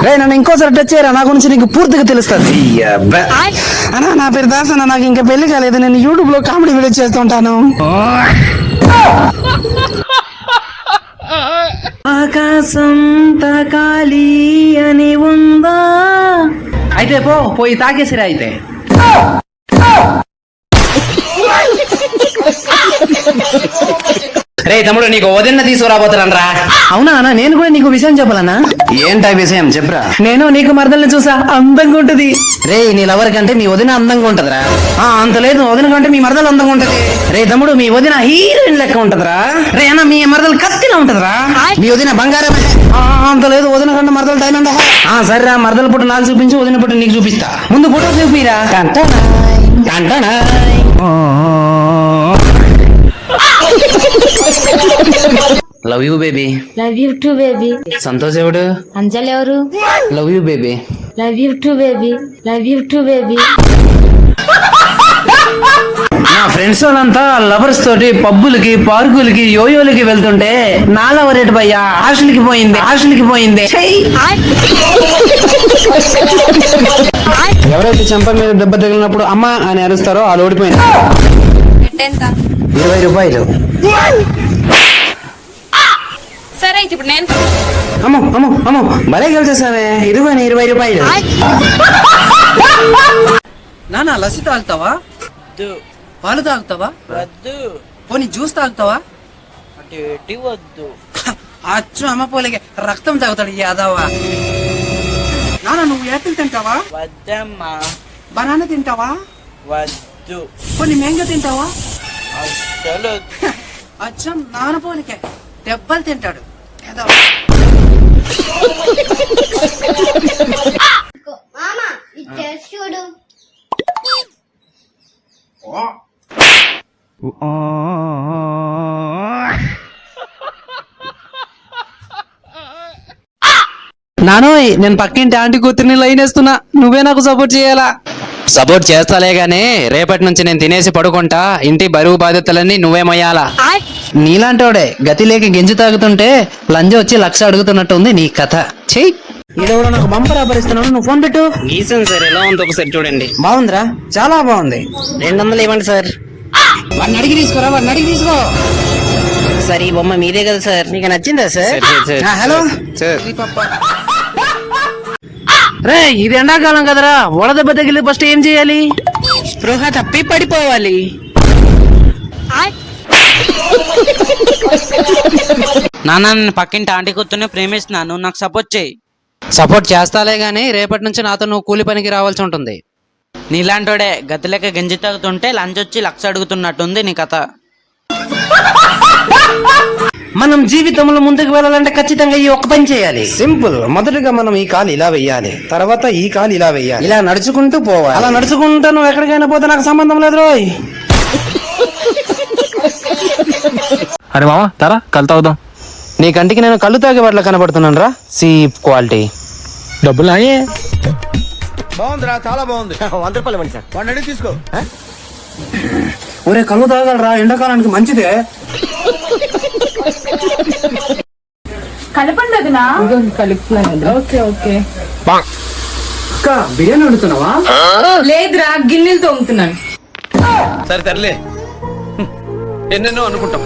రే నన్ను ఇంకోసారి టచ్ చేయరా, నా గురించి నీకు పూర్తిగా తెలుస్తుంది. అన్నా నా పేరు దాస్ అన్న, నాకు ఇంకా పెళ్లి కాలేదు, నేను యూట్యూబ్ లో కామెడీ వీడియో చేస్తుంటాను. ఆకాశం తాకాలి అని ఉందా, అయితే పోయి తాకేసిరా అయితే. రే తమ్ముడు, నీకు వదిన తీసుకురాబోతానరా. అవునా అన్న, నేను కూడా నీకు విషయం చెప్పాలన్నా. ఏంటా విషయం చెప్పరా. నేను నీకు మరదల్ని చూసా, అందంగా ఉంటది. రే నీ లవర్ కంటే మీ వదిన అందంగా ఉంటదిరా. అంత లేదు, వదిన కంటే మీ మరదలు అందంగా ఉంటది. రే తమ్ముడు, మీ వదిన హీరోయిన్ లెక్క ఉంటదిరా. రే అన్న, మీ మరదలు కత్తిలా ఉంటదిరా. మీ వదిన బంగారమే. అంత లేదు, వదిన కంటే మరదలు డైమండ్. సరేరా, మరదల పుట్టు నాకు చూపించు, వదిన పుట్టు నీకు చూపిస్తా. ముందు ఫోటో చూపిరా. Love you baby. Love you too baby. Santosh ఎవడు? అంజలి ఎవరు? Love you baby. Love you too baby. Love you too baby. నా ఫ్రెండ్స్ వాళ్ళంతా లవర్స్ తోటి పబ్బులకి, పార్కులకి, యోయోలకి వెళ్తుంటే నా లవర్ ఎటు భయ్యా హాస్టల్కి పోయింది. ఎవరైతే చెంప మీద దెబ్బ తగిలినప్పుడు అమ్మ అని అరుస్తారో వాళ్ళు ఓడిపోయింది. 20 రూపాయలు. సరే ఇప్పుడు నేను అమ్మో భలే గెలిచేసావే. ఇదిగో 20 రూపాయలు. నానా లస్సీ తాగుతావా? పాలు తాగుతావా? వద్దు. పోనీ జ్యూస్ తాగుతావా? అటు వద్దు. అచ్చు అమ్మ పోలేకే రక్తం తాగుతాడు యాదవా. నానా నువ్వు యాపిల్ తింటావా? వద్దమ్మా. బనానా తింటావా? వద్దు. పోనీ మ్యాంగో తింటావా? అస్సలు. అచ్చం నాన్న పోలికే దెబ్బలు తింటాడు యాదవా. మామా ఇది చూడు. నానోయ్, నేను పక్కింటి ఆంటీ కూతుర్ని లైన్ వేస్తున్నా, నువ్వే నాకు సపోర్ట్ చేయాలా. సపోర్ట్ చేస్తాలే గానీ రేపటి నుంచి నేను తినేసి పడుకుంటా, ఇంటి బరువు బాధ్యతలన్నీ నువ్వే మొయ్యాలా. నీలాంటోడే గతి లేక గింజి తాగుతుంటే లంజ వచ్చి 1,00,000 అడుగుతున్నట్టు ఉంది నీ కథ. చెయ్యి. ఇదెవడో నాకు బంపర్ ఆపరిస్తున్నాడు, నువ్వు ఫోన్ పెట్టు. గీసాను సార్, ఎలా ఉందో ఒకసారి చూడండి. బాగుందిరా, చాలా బాగుంది. 200 ఇవ్వండి సార్. వాడిని అడిగి తీసుకోరా, వాడిని అడిగి తీసుకో. సార్ ఈ బొమ్మ మీదే కదా సార్, మీకు నచ్చిందా సార్? Hello sir. రే ఇది ఎండాకాలం కదరా, వడదెబ్బ తగిలి ఫస్ట్ ఏం చేయాలి? స్పృహ తప్పి పడిపోవాలి. నాన్న, నేను పక్కింటి ఆంటీ కూతుర్ని ప్రేమిస్తున్నాను, నాకు సపోర్ట్ చేయి. సపోర్ట్ చేస్తాలే గానీ రేపటి నుంచి నాతో నువ్వు కూలి పనికి రావాల్సి ఉంటుంది. నీలాంటోడే గతి లేక గంజి తాగుతుంటే లంచ్ వచ్చి 1,00,000 అడుగుతున్నట్టుంది నీ కథ. మనం జీవితంలో ముందుకు వెళ్ళాలంటే ఖచ్చితంగా ఈ ఒక్క పని చేయాలి. సింపుల్. మొదటగా మనం ఈ కాలు ఇలా వెయ్యాలి, తర్వాత ఈ కాలు ఇలా వెయ్యాలి, ఇలా నడుచుకుంటూ పోవాలి. అలా నడుచుకుంటూ నువ్వు ఎక్కడికైనా పోతే నాకు సంబంధం లేదు రోయ్. అరే మామ తారా కలుతా అవుదాం. నీ కంటికి నేను కళ్ళు తాగే వాటిలో కనబడుతున్నాను రా. సీప్ క్వాలిటీ. డబ్బులు నాయే. బాగుందిరా, చాలా బాగుంది. 100 రూపాయలు ఇవ్వండి సార్. వాడిని అడిగి తీసుకో. ఒరే కళ్ళు తాగలరా, ఎండాకాలానికి మంచిదే. కలపండి వదినా. కలుపుతున్నాను. Okay okay. అక్క బిర్యానీ వండుతున్నావా? లేదురా, గిన్నెలు తోముతున్నాను. సరే తరలే, ఎన్నెన్నో అనుకుంటాం.